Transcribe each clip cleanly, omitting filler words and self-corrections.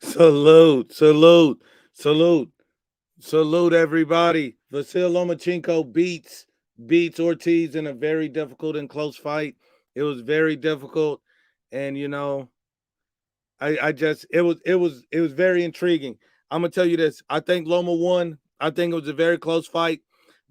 Salute, salute, salute, salute, everybody. Vasil Lomachenko beats Ortiz in a very difficult and close fight. It was very difficult, and I just it was very intriguing. I'm gonna tell you this. I think Loma won. I think it was a very close fight.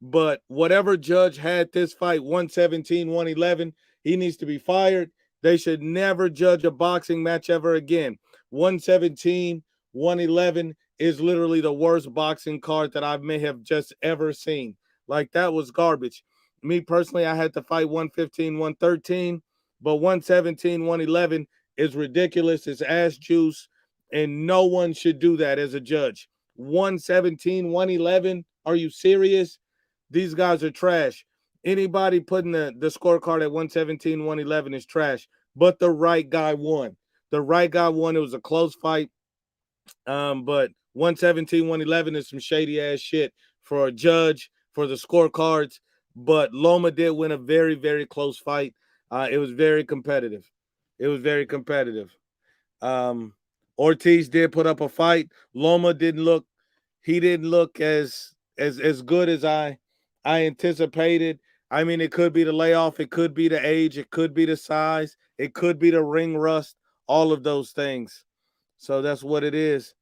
But whatever judge had this fight, 117, 111, he needs to be fired. They should never judge a boxing match ever again. 117, 111 is literally the worst boxing card that I may have just ever seen. Like, that was garbage. Me personally, I had to fight 115, 113, but 117, 111 is ridiculous. It's ass juice, and no one should do that as a judge. 117, 111. Are you serious? These guys are trash. Anybody putting the scorecard at 117, 111 is trash. But the right guy won. The right guy won. It was a close fight. But 117, 111 is some shady ass shit for a judge, for the scorecards. But Loma did win a very, very close fight. It was very competitive. It was very competitive. Um, Ortiz did put up a fight. Loma didn't look. He didn't look as good as I anticipated. I mean, it could be the layoff, it could be the age, it could be the size, it could be the ring rust, all of those things. So that's what it is.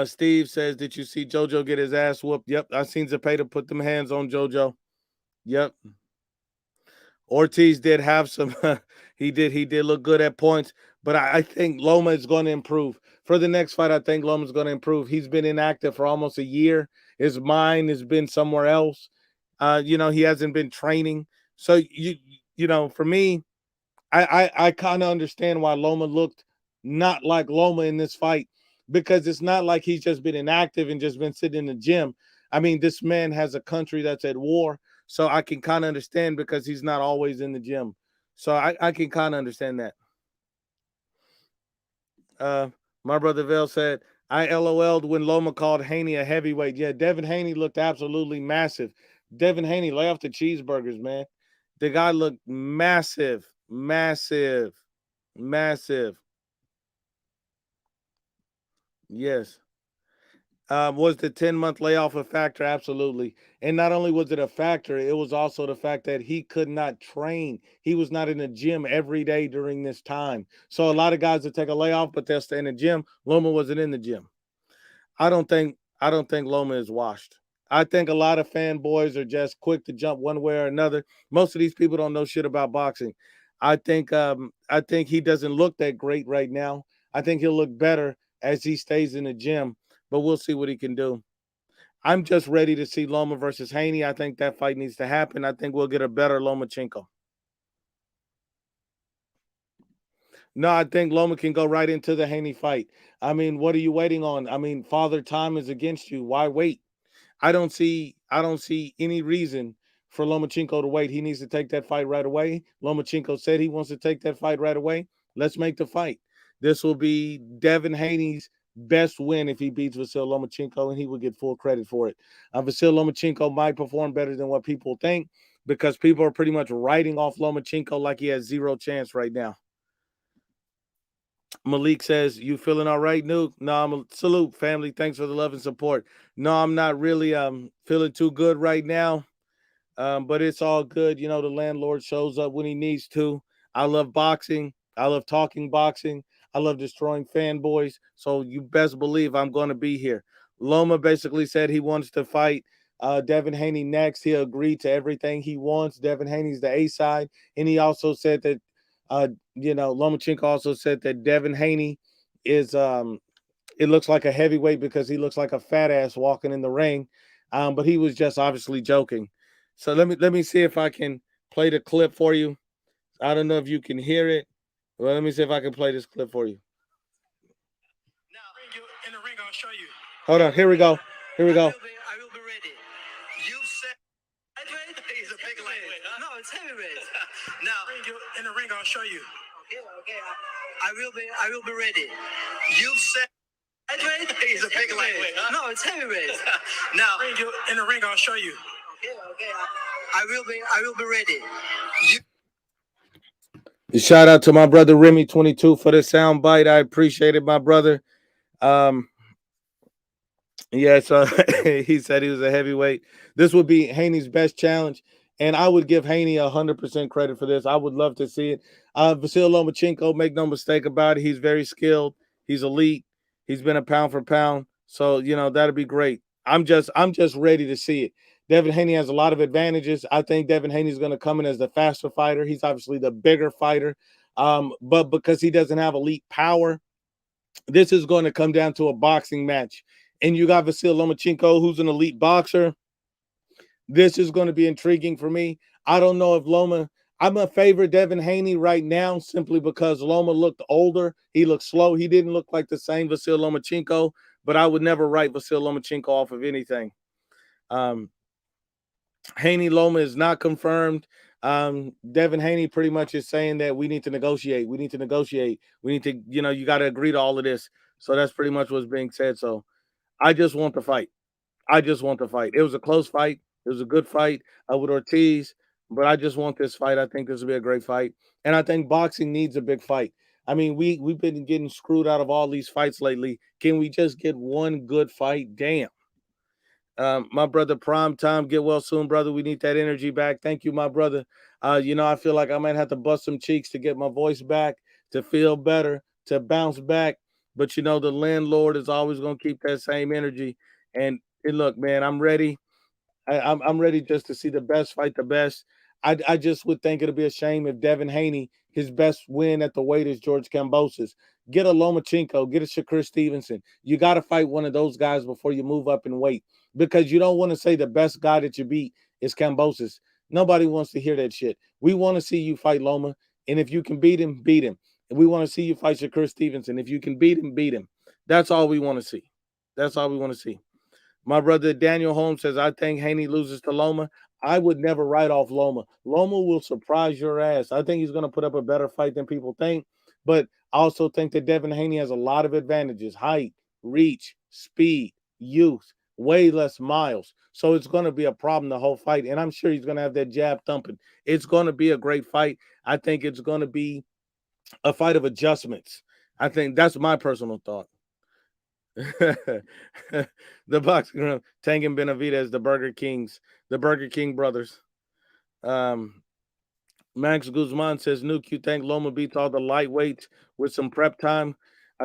Steve says, "Did you see JoJo get his ass whooped?" Yep, I seen Zepeda put them hands on JoJo. Yep. Ortiz did have some. He did look good at points, but I think Loma is going to improve for the next fight. I think Loma's going to improve. He's been inactive for almost a year. His mind has been somewhere else. He hasn't been training. So for me, I kind of understand why Loma looked not like Loma in this fight, because it's not like he's just been inactive and just been sitting in the gym. I mean, this man has a country that's at war, so I can kind of understand because he's not always in the gym. So I can kind of understand that. Uh, my brother Vale said, I LOL'd when Loma called Haney a heavyweight. Yeah, Devin Haney looked absolutely massive. Devin Haney, lay off the cheeseburgers, man. The guy looked massive, massive, massive. Yes. Was the 10-month layoff a factor? Absolutely. And not only was it a factor, it was also the fact that he could not train. He was not in the gym every day during this time. So a lot of guys that take a layoff, but they'll stay in the gym. Loma wasn't in the gym. I don't think Loma is washed. I think a lot of fanboys are just quick to jump one way or another. Most of these people don't know shit about boxing. I think he doesn't look that great right now. I think he'll look better as he stays in the gym, but we'll see what he can do. I'm just ready to see Loma versus Haney. I think that fight needs to happen. I think we'll get a better Lomachenko. No, I think Loma can go right into the Haney fight. I mean, what are you waiting on? I mean, Father Time is against you. Why wait? I don't see any reason for Lomachenko to wait. He needs to take that fight right away. Lomachenko said he wants to take that fight right away. Let's make the fight. This will be Devin Haney's best win if he beats Vasil Lomachenko, and he will get full credit for it. Vasil Lomachenko might perform better than what people think, because people are pretty much writing off Lomachenko like he has zero chance right now. Malik says, "You feeling all right, Nuke?" No, I'm a salute, family. Thanks for the love and support. No, I'm not really feeling too good right now. But it's all good. The landlord shows up when he needs to. I love boxing. I love talking boxing. I love destroying fanboys. So you best believe I'm going to be here. Loma basically said he wants to fight Devin Haney next. He agreed to everything he wants. Devin Haney's the A side. And he also said that, Lomachenko also said that Devin Haney is, it looks like a heavyweight because he looks like a fat ass walking in the ring. But he was just obviously joking. So let me see if I can play the clip for you. I don't know if you can hear it. Well, let me see if I can play this clip for you. Now, in the ring, I'll show you. Hold on. Here we go. Here we go. I will be ready. You said lightweight is a big lightweight. Huh? No, it's heavyweight. Now, in the ring, I'll show you. Okay. I will be ready. You said lightweight is a big lightweight. Huh? No, it's heavyweight. Now, in the ring, I'll show you. Okay. I will be ready. Shout out to my brother Remy22 for the sound bite. I appreciate it, my brother. Um, Yeah, so he said he was a heavyweight. This would be Haney's best challenge, and I would give Haney 100% credit for this. I would love to see it. Vasil Lomachenko, make no mistake about it, he's very skilled. He's elite. He's been a pound for pound, so that'd be great. I'm just ready to see it. Devin Haney has a lot of advantages. I think Devin Haney's going to come in as the faster fighter. He's obviously the bigger fighter, but because he doesn't have elite power, this is going to come down to a boxing match. And you got Vasil Lomachenko, who's an elite boxer. This is going to be intriguing for me. I don't know if Loma, I'm a favorite Devin Haney right now simply because Loma looked older. He looked slow. He didn't look like the same Vasil Lomachenko, but I would never write Vasil Lomachenko off of anything. Um, Haney Loma is not confirmed. Devin Haney pretty much is saying that we need to negotiate. We need to negotiate. We need to, you got to agree to all of this. So that's pretty much what's being said. So I just want the fight. I just want the fight. It was a close fight. It was a good fight with Ortiz, but I just want this fight. I think this will be a great fight, and I think boxing needs a big fight. I mean, we've been getting screwed out of all these fights lately. Can we just get one good fight? Damn. My brother, Prime Time, get well soon, brother. We need that energy back. Thank you, my brother. I feel like I might have to bust some cheeks to get my voice back, to feel better, to bounce back. But the landlord is always going to keep that same energy. And look, man, I'm ready. I'm ready just to see the best fight the best. I just would think it'd be a shame if Devin Haney, his best win at the weight is George Kambosos. Get a Lomachenko, get a Shakur Stevenson. You got to fight one of those guys before you move up in weight because you don't want to say the best guy that you beat is Kambosos. Nobody wants to hear that shit. We want to see you fight Loma, and if you can beat him, beat him. And we want to see you fight Shakur Stevenson. If you can beat him, beat him. That's all we want to see. That's all we want to see. My brother Daniel Holmes says, I think Haney loses to Loma. I would never write off Loma. Loma will surprise your ass. I think he's going to put up a better fight than people think. But I also think that Devin Haney has a lot of advantages: height, reach, speed, youth, way less miles. So it's going to be a problem the whole fight. And I'm sure he's going to have that jab thumping. It's going to be a great fight. I think it's going to be a fight of adjustments. I think that's my personal thought. The boxing room, Tank and Benavidez, the Burger King brothers. Um, Max Guzman says, Nuke, you think Loma beats all the lightweights with some prep time?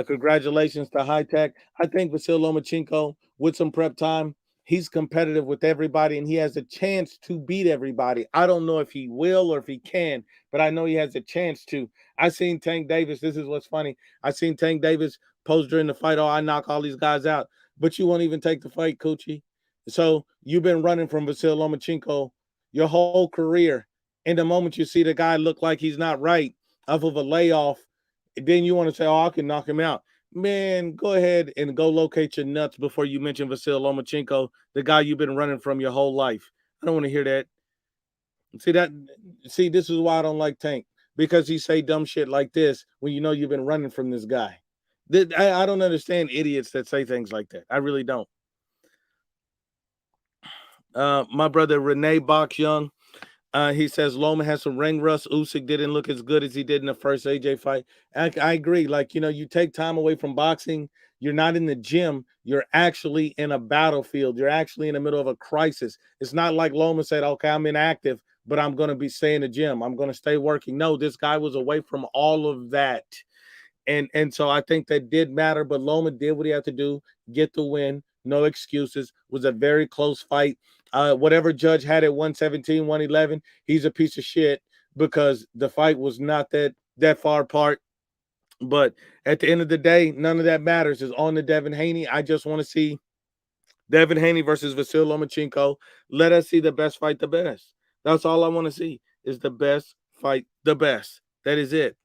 Congratulations to High Tech. I think Vasil Lomachenko, with some prep time, he's competitive with everybody and he has a chance to beat everybody. I don't know if he will or if he can, but I know he has a chance to. I seen Tank Davis. This is what's funny. I seen Tank Davis post during the fight, oh, I knock all these guys out, but you won't even take the fight, Coochie. So you've been running from Vasil Lomachenko your whole career. And the moment you see the guy look like he's not right off of a layoff, then you want to say, oh, I can knock him out. Man, go ahead and go locate your nuts before you mention Vasil Lomachenko, the guy you've been running from your whole life. I don't want to hear that. See, this is why I don't like Tank, because he say dumb shit like this when you know you've been running from this guy. I don't understand idiots that say things like that. I really don't. My brother Renee Box Young, he says Loma has some ring rust. Usyk didn't look as good as he did in the first AJ fight. I agree. Like, you take time away from boxing. You're not in the gym. You're actually in a battlefield. You're actually in the middle of a crisis. It's not like Loma said, okay, I'm inactive, but I'm going to be staying in the gym. I'm going to stay working. No, this guy was away from all of that. And so I think that did matter, but Loma did what he had to do, get the win, no excuses. It was a very close fight. Whatever judge had it 117, 111, he's a piece of shit because the fight was not that far apart. But at the end of the day, none of that matters. It's on to Devin Haney. I just want to see Devin Haney versus Vasil Lomachenko. Let us see the best fight the best. That's all I want to see is the best fight the best. That is it.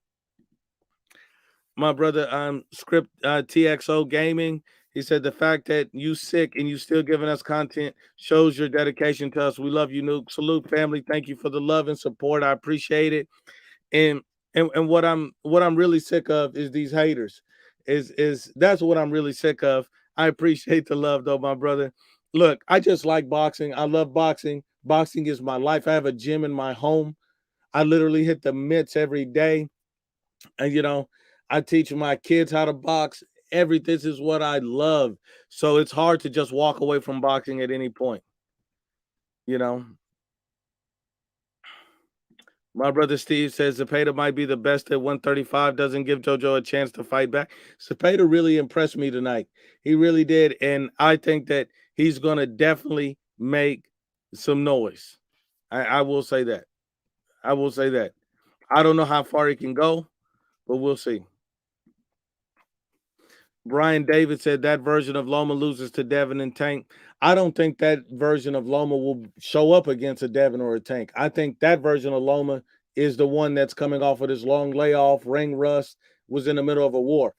My brother script TXO Gaming, he said the fact that you sick and you still giving us content shows your dedication to us. We love you, Nuke. Salute, family. Thank you for the love and support. I appreciate it. And what I'm really sick of is these haters. Is that's what I'm really sick of. I appreciate the love though, my brother. Look, I just like boxing. I love boxing. Boxing is my life. I have a gym in my home. I literally hit the mitts every day. And I teach my kids how to box. This is what I love. So it's hard to just walk away from boxing at any point. You know, my brother Steve says Zepeda might be the best at 135. Doesn't give JoJo a chance to fight back. Zepeda really impressed me tonight. He really did, and I think that he's going to definitely make some noise. I will say that. I will say that. I don't know how far he can go, but we'll see. Brian David said that version of Loma loses to Devin and Tank. I don't think that version of Loma will show up against a Devin or a Tank. I think that version of Loma is the one that's coming off of this long layoff, ring rust, was in the middle of a war.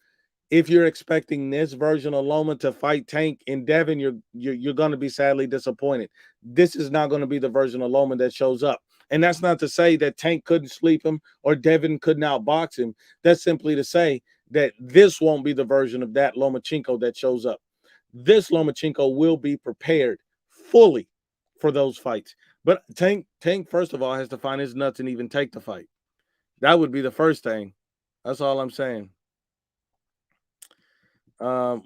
If you're expecting this version of Loma to fight Tank and Devin, you're going to be sadly disappointed. This is not going to be the version of Loma that shows up. And that's not to say that Tank couldn't sleep him or Devin couldn't outbox him. That's simply to say that this won't be the version of that Lomachenko that shows up. This Lomachenko will be prepared fully for those fights. But Tank, first of all, has to find his nuts and even take the fight. That would be the first thing. That's all I'm saying.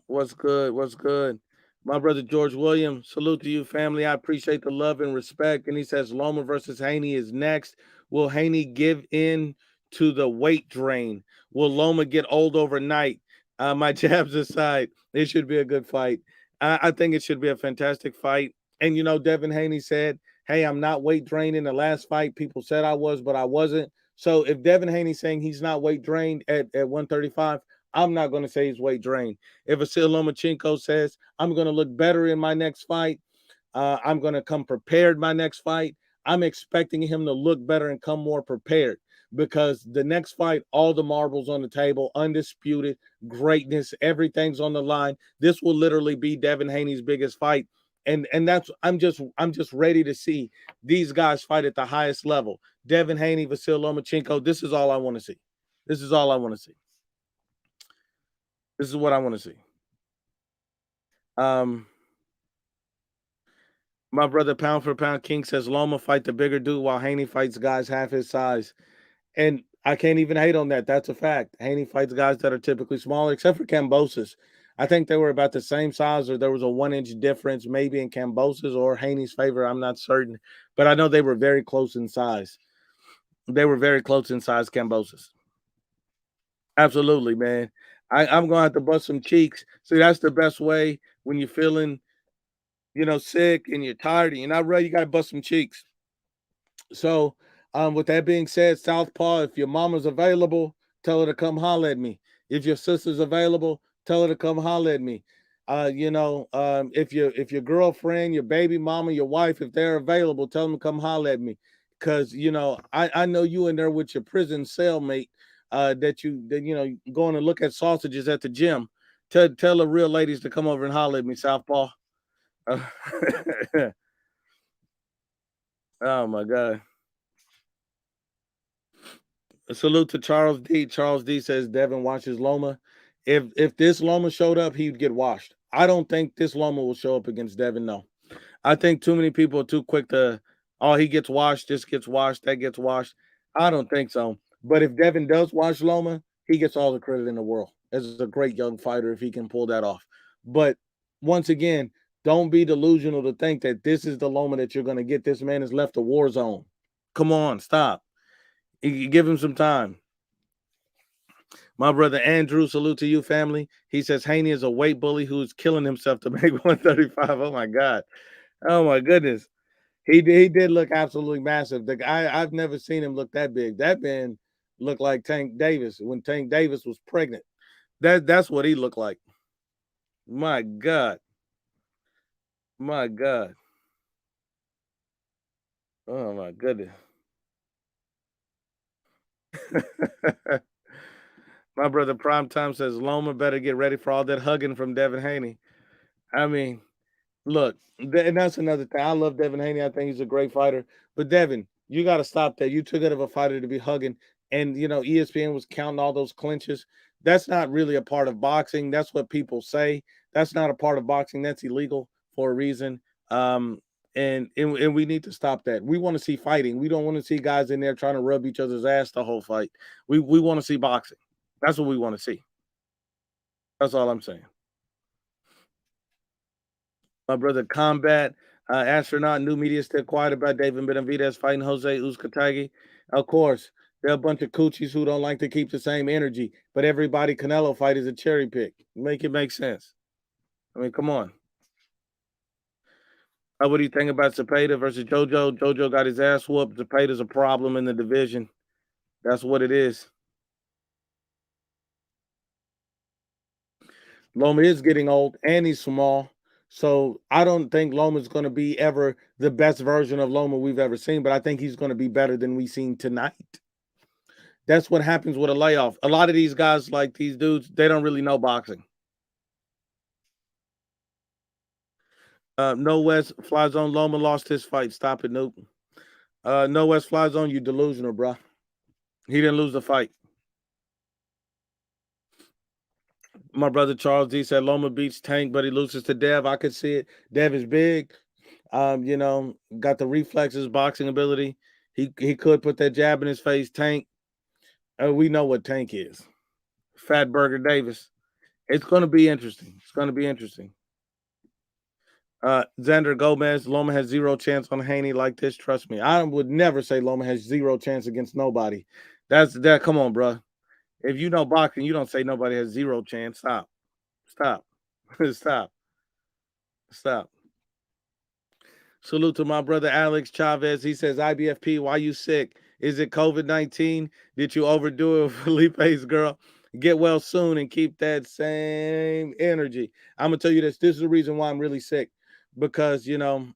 What's good? What's good? My brother George Williams, salute to you, family. I appreciate the love and respect. And he says Loma versus Haney is next. Will Haney give in to the weight drain? Will Loma get old overnight? My jabs aside, it should be a good fight. I think it should be a fantastic fight. And Devin Haney said, "Hey, I'm not weight drained in the last fight. People said I was, but I wasn't." So if Devin Haney's saying he's not weight drained at 135, I'm not going to say he's weight drained. If Vasyl Lomachenko says, I'm going to look better in my next fight, I'm going to come prepared my next fight, I'm expecting him to look better and come more prepared because the next fight, all the marbles on the table, undisputed, greatness, everything's on the line. This will literally be Devin Haney's biggest fight. And that's I'm just ready to see these guys fight at the highest level. Devin Haney, Vasyl Lomachenko, this is all I want to see. This is all I want to see. This is what I want to see. My brother Pound for Pound King says Loma fight the bigger dude while Haney fights guys half his size. And I can't even hate on that. That's a fact. Haney fights guys that are typically smaller, except for Kambosos. I think they were about the same size, or there was a 1-inch difference, maybe in Kambosos or Haney's favor. I'm not certain. But I know they were very close in size. They were very close in size, Kambosos. Absolutely, man. I'm gonna have to bust some cheeks. See, that's the best way when you're feeling, sick and you're tired and you're not ready. You gotta bust some cheeks. So, with that being said, Southpaw, if your mama's available, tell her to come holler at me. If your sister's available, tell her to come holler at me. If your girlfriend, your baby mama, your wife, if they're available, tell them to come holler at me. Cause I know you in there with your prison cellmate, that going to look at sausages at the gym. Tell the real ladies to come over and holler at me, Southpaw. Oh my God. Salute to Charles D. Charles D says Devin watches Loma. If this Loma showed up, he'd get washed. I don't think this Loma will show up against Devin. No. I think too many people are too quick to, oh, he gets washed, this gets washed, that gets washed. I don't think so. But if Devin does wash Loma, he gets all the credit in the world. As a great young fighter if he can pull that off. But once again, don't be delusional to think that this is the Loma that you're going to get. This man has left a war zone. Come on, stop. You give him some time. My brother Andrew, salute to you, family. He says Haney is a weight bully who's killing himself to make 135. Oh my God. Oh my goodness. He did look absolutely massive. The guy, I've never seen him look that big. That man looked like Tank Davis when Tank Davis was pregnant. That's what he looked like. My God. My God. Oh my goodness. My brother Primetime says Loma better get ready for all that hugging from Devin Haney. I mean, look, and that's another thing. I love Devin Haney. I think he's a great fighter. But Devin, you got to stop that. You're too good of a fighter to be hugging. And ESPN was counting all those clinches. That's not really a part of boxing. That's what people say. That's not a part of boxing. That's illegal for a reason. And we need to stop that. We want to see fighting. We don't want to see guys in there trying to rub each other's ass the whole fight. We want to see boxing. That's what we want to see. That's all I'm saying. My brother Combat, Astronaut, new media still quiet about David Benavidez fighting Jose Uzcategui. Of course, there are a bunch of coochies who don't like to keep the same energy, but everybody Canelo fight is a cherry pick. Make it make sense. I mean, come on. What do you think about Zepeda versus JoJo? JoJo got his ass whooped. Zepeda's a problem in the division. That's what it is. Loma is getting old and he's small. So I don't think Loma's going to be ever the best version of Loma we've ever seen, but I think he's going to be better than we've seen tonight. That's what happens with a layoff. A lot of these guys, like these dudes, they don't really know boxing. No West Fly Zone. Loma lost his fight. Stop it, Nuke. No West Fly Zone. You delusional, bro. He didn't lose the fight. My brother Charles D said Loma beats Tank, but he loses to Dev. I could see it. Dev is big. Got the reflexes, boxing ability. He could put that jab in his face. Tank. We know what Tank is. Fat Burger Davis. It's going to be interesting. It's going to be interesting. Xander Gomez, Loma has zero chance on Haney like this. Trust me. I would never say Loma has zero chance against nobody. That's that. Come on, bro. If you know boxing, you don't say nobody has zero chance. Stop. Stop. Stop. Stop. Salute to my brother Alex Chavez. He says, IBFP, why you sick? Is it COVID-19? Did you overdo it with Felipe's girl? Get well soon and keep that same energy. I'm going to tell you this. This is the reason why I'm really sick. Because, you know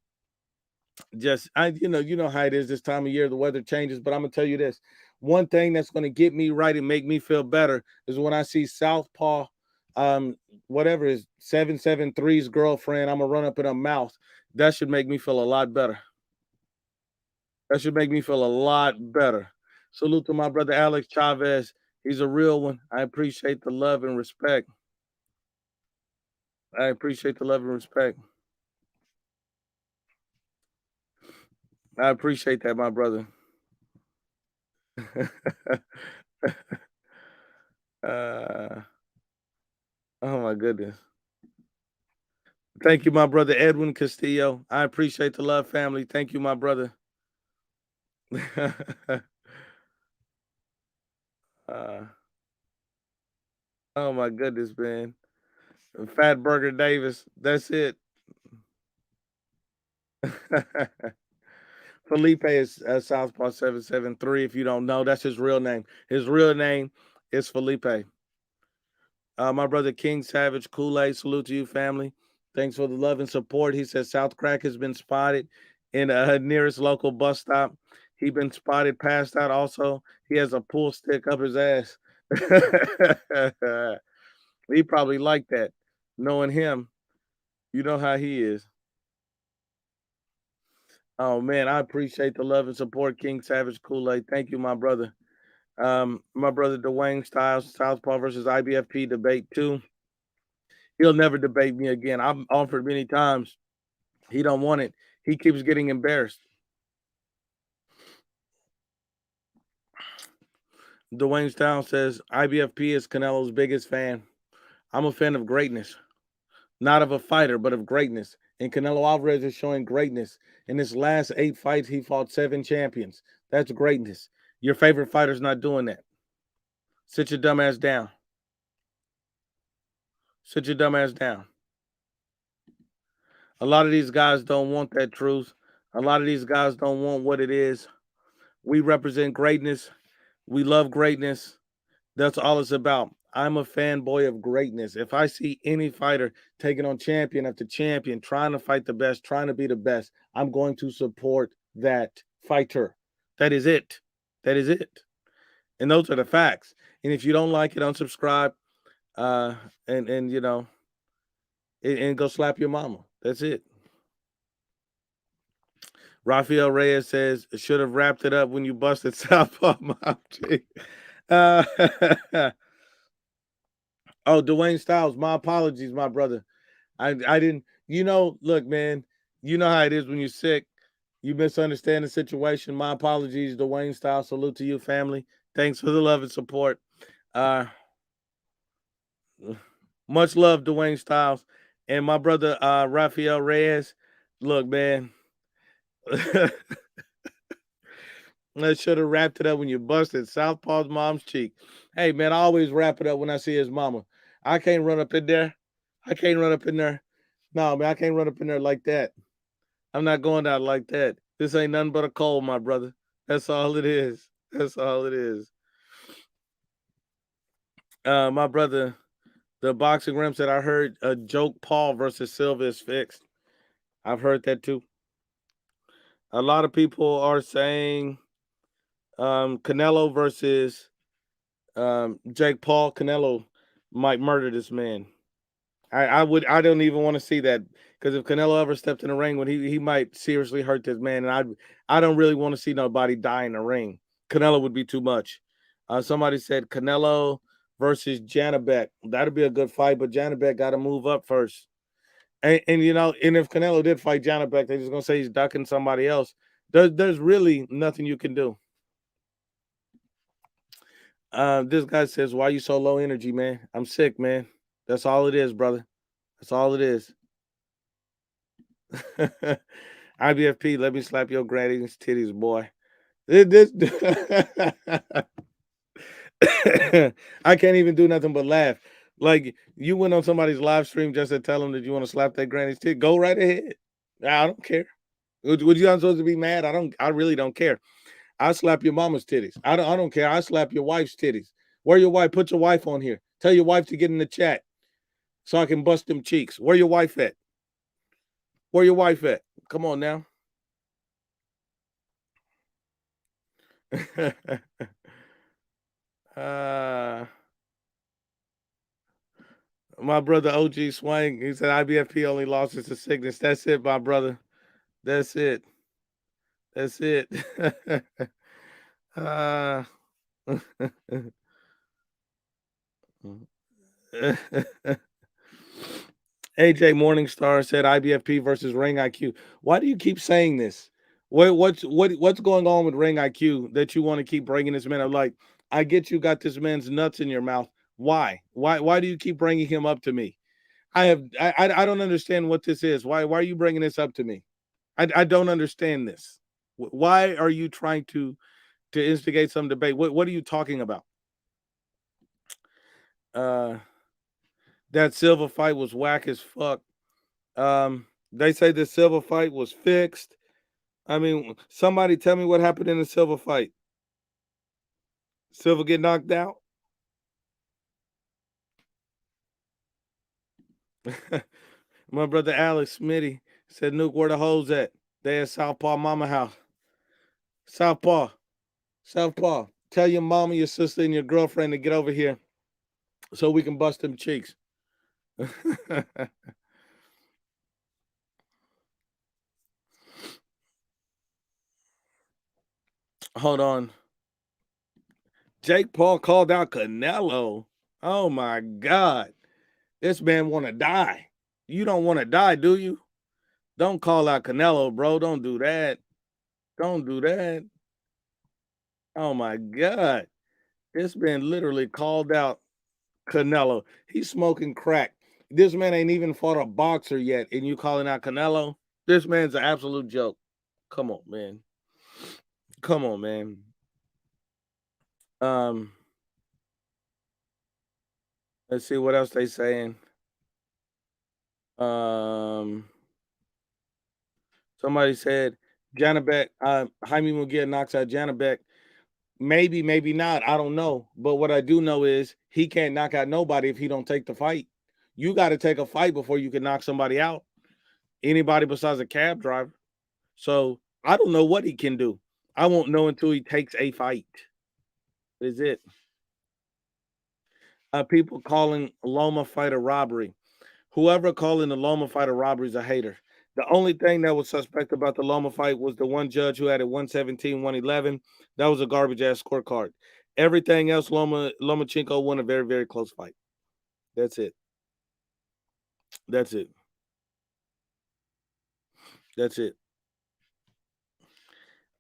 how it is this time of year. The weather changes. But I'm going to tell you this. One thing that's going to get me right and make me feel better is when I see Southpaw, whatever is 773's girlfriend, I'm going to run up in her mouth. That should make me feel a lot better. That should make me feel a lot better. Salute to my brother Alex Chavez. He's a real one. I appreciate the love and respect. I appreciate the love and respect. I appreciate that, my brother. Oh my goodness. Thank you, my brother Edwin Castillo. I appreciate the love, family. Thank you, my brother. Oh my goodness, man. Fat Burger Davis. That's it. Felipe is Southpaw 773. If you don't know, that's his real name. His real name is Felipe. My brother King Savage Kool-Aid. Salute to you, family. Thanks for the love and support. He says South Crack has been spotted in a nearest local bus stop. He been spotted passed out. Also, he has a pool stick up his ass. He probably like that. Knowing him, you know how he is. Oh man, I appreciate the love and support, King Savage Kool-Aid. Thank you, my brother. My brother Dwayne Styles, Southpaw versus IBFP debate 2. He'll never debate me again. I've offered many times. He don't want it. He keeps getting embarrassed. Dwayne Styles says IBFP is Canelo's biggest fan. I'm a fan of greatness, not of a fighter, but of greatness. And Canelo Alvarez is showing greatness. In his last 8 fights, he fought 7 champions. That's greatness. Your favorite fighter's not doing that. Sit your dumb ass down. Sit your dumb ass down. A lot of these guys don't want that truth. A lot of these guys don't want what it is. We represent greatness. We love greatness. That's all it's about. I'm a fanboy of greatness. If I see any fighter taking on champion after champion, trying to fight the best, trying to be the best, I'm going to support that fighter. That is it. That is it. And those are the facts. And if you don't like it, unsubscribe. And you know, and go slap your mama. That's it. Rafael Reyes says, should have wrapped it up when you busted Southpaw Mom. Oh, Dwayne Styles, my apologies, my brother. I didn't, look, man, You know how it is when you're sick. You misunderstand the situation. My apologies, Dwayne Styles. Salute to you, family. Thanks for the love and support. Uh, much love, Dwayne Styles. And my brother Rafael Reyes. Look, man. I should have wrapped it up when you busted Southpaw's mom's cheek. Hey, man, I always wrap it up when I see his mama. I can't run up in there. I can't run up in there. No, man, I can't run up in there like that. I'm not going out like that. This ain't nothing but a cold, my brother. That's all it is. That's all it is. My brother, the boxing rim said, I heard a joke Paul versus Silva is fixed. I've heard that too. A lot of people are saying Canelo versus Jake Paul. Canelo might murder this man. I don't even want to see that, because if Canelo ever stepped in the ring, when he might seriously hurt this man, and I don't really want to see nobody die in the ring. Canelo would be too much. Somebody said Canelo versus Janabek. That'd be a good fight, but Janabek got to move up first. And you know, and if Canelo did fight Janabek, they're just gonna say he's ducking somebody else. There's really nothing you can do. This guy says, "Why you so low energy, man? I'm sick, man. That's all it is, brother. That's all it is." IBFP, let me slap your granny's titties, boy. I can't even do nothing but laugh. Like, you went on somebody's live stream just to tell them that you want to slap that granny's titty. Go right ahead. I don't care. Would you not supposed to be mad? I really don't care. I slap your mama's titties. I don't care. I slap your wife's titties. Where your wife? Put your wife on here. Tell your wife to get in the chat so I can bust them cheeks. Where your wife at? Where your wife at? Come on now. My brother OG Swang, he said IBFP only losses to sickness. That's it, my brother. That's it. That's it. AJ Morningstar said IBFP versus Ring IQ. Why do you keep saying this? What's going on with Ring IQ that you want to keep bringing this man up? Like, I get you got this man's nuts in your mouth. Why? Why do you keep bringing him up to me? I don't understand what this is. Why are you bringing this up to me? I don't understand this. Why are you trying to instigate some debate? What are you talking about? That Silva fight was whack as fuck. They say the Silva fight was fixed. I mean, somebody tell me what happened in the Silva fight. Silva get knocked out? My brother Alex Smitty said, Nuke, where the hoes at? They at Southpaw Mama house. Southpaw. Tell your mama, your sister, and your girlfriend to get over here so we can bust them cheeks. Hold on. Jake Paul called out Canelo. Oh my God. This man want to die. You don't want to die, do you? Don't call out Canelo, bro. Don't do that. Don't do that. Oh my God. This man literally called out Canelo. He's smoking crack. This man ain't even fought a boxer yet, and you calling out Canelo? This man's an absolute joke. Come on, man. Come on, man. Let's see what else they saying. Somebody said Janabek, Jaime Munguia knocks out Janabek. Maybe, maybe not. I don't know. But what I do know is he can't knock out nobody if he don't take the fight. You got to take a fight before you can knock somebody out. Anybody besides a cab driver. So I don't know what he can do. I won't know until he takes a fight. Is it? People calling Loma fight a robbery. Whoever calling the Loma fight a robbery is a hater. The only thing that was suspect about the Loma fight was the one judge who had it 117, 111. That was a garbage ass scorecard. Everything else, Lomachenko won a very, very close fight. That's it. That's it. That's it.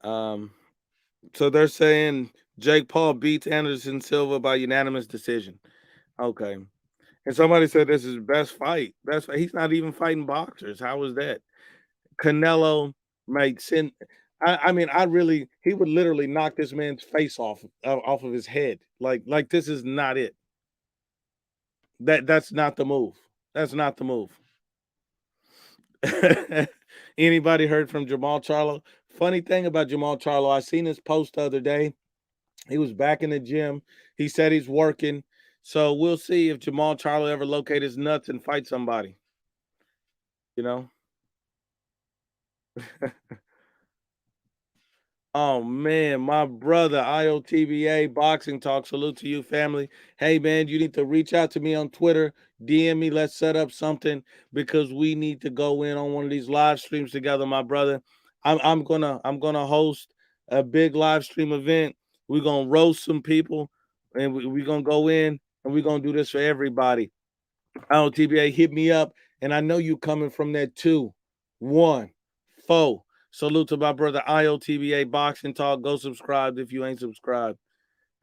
So they're saying Jake Paul beats Anderson Silva by unanimous decision. Okay. And somebody said this is best fight. Best fight. He's not even fighting boxers. How is that? Canelo might send. I mean, I really he would literally knock this man's face off of his head. Like this is not it. That's not the move. That's not the move. Anybody heard from Jamal Charlo? Funny thing about Jamal Charlo, I seen his post the other day. He was back in the gym. He said he's working. So we'll see if Jamal Charlo ever locate his nuts and fight somebody. You know? Oh man, my brother, IOTBA Boxing Talk. Salute to you, family. Hey man, you need to reach out to me on Twitter, DM me. Let's set up something because we need to go in on one of these live streams together, my brother. I'm gonna host a big live stream event. We're gonna roast some people, and we're gonna go in and we're gonna do this for everybody. IOTBA, hit me up, and I know you coming from that 214. Salute to my brother IOTBA Boxing Talk. Go subscribe if you ain't subscribed.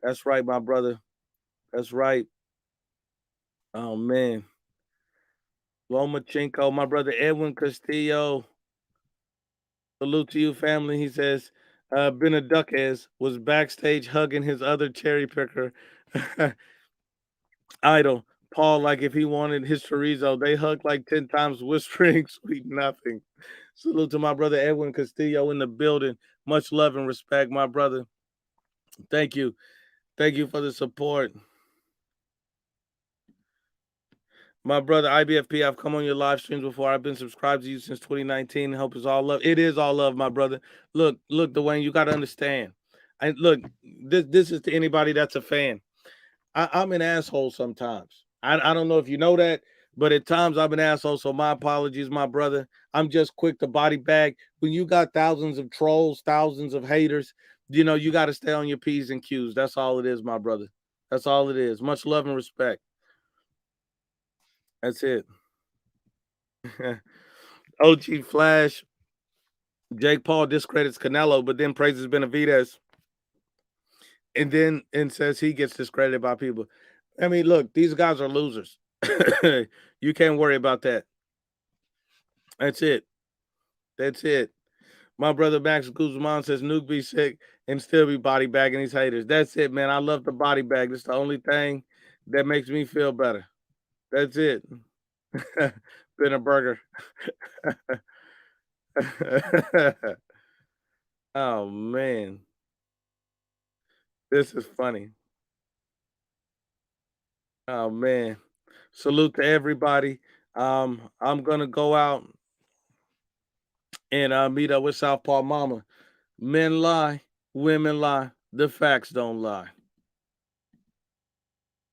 That's right, my brother. That's right. Oh man. Lomachenko, my brother Edwin Castillo. Salute to you, family. He says, Benaduquez was backstage hugging his other cherry picker idol, Paul, like if he wanted his chorizo. They hugged like 10 times, whispering sweet nothing. Salute to my brother Edwin Castillo in the building. Much love and respect, my brother. Thank you. Thank you for the support. My brother IBFP, I've come on your live streams before. I've been subscribed to you since 2019. Hope it's all love. It is all love, my brother. Look, Dwayne, you got to understand. And look, this is to anybody that's a fan. I'm an asshole sometimes. I don't know if you know that, but at times I'm an asshole. So my apologies, my brother. I'm just quick to body bag. When you got thousands of trolls, thousands of haters, you got to stay on your P's and Q's. That's all it is, my brother. That's all it is. Much love and respect. That's it. OG Flash, Jake Paul discredits Canelo, but then praises Benavidez, and says he gets discredited by people. I mean, look, these guys are losers. You can't worry about that. That's it. That's it. My brother Max Guzman says Nuke be sick and still be body bagging these haters. That's it, man. I love the body bag. It's the only thing that makes me feel better. That's it. Been a burger. Oh man. This is funny. Oh man. Salute to everybody. I'm gonna go out and meet up with Southpaw Mama. Men lie, women lie, the facts don't lie.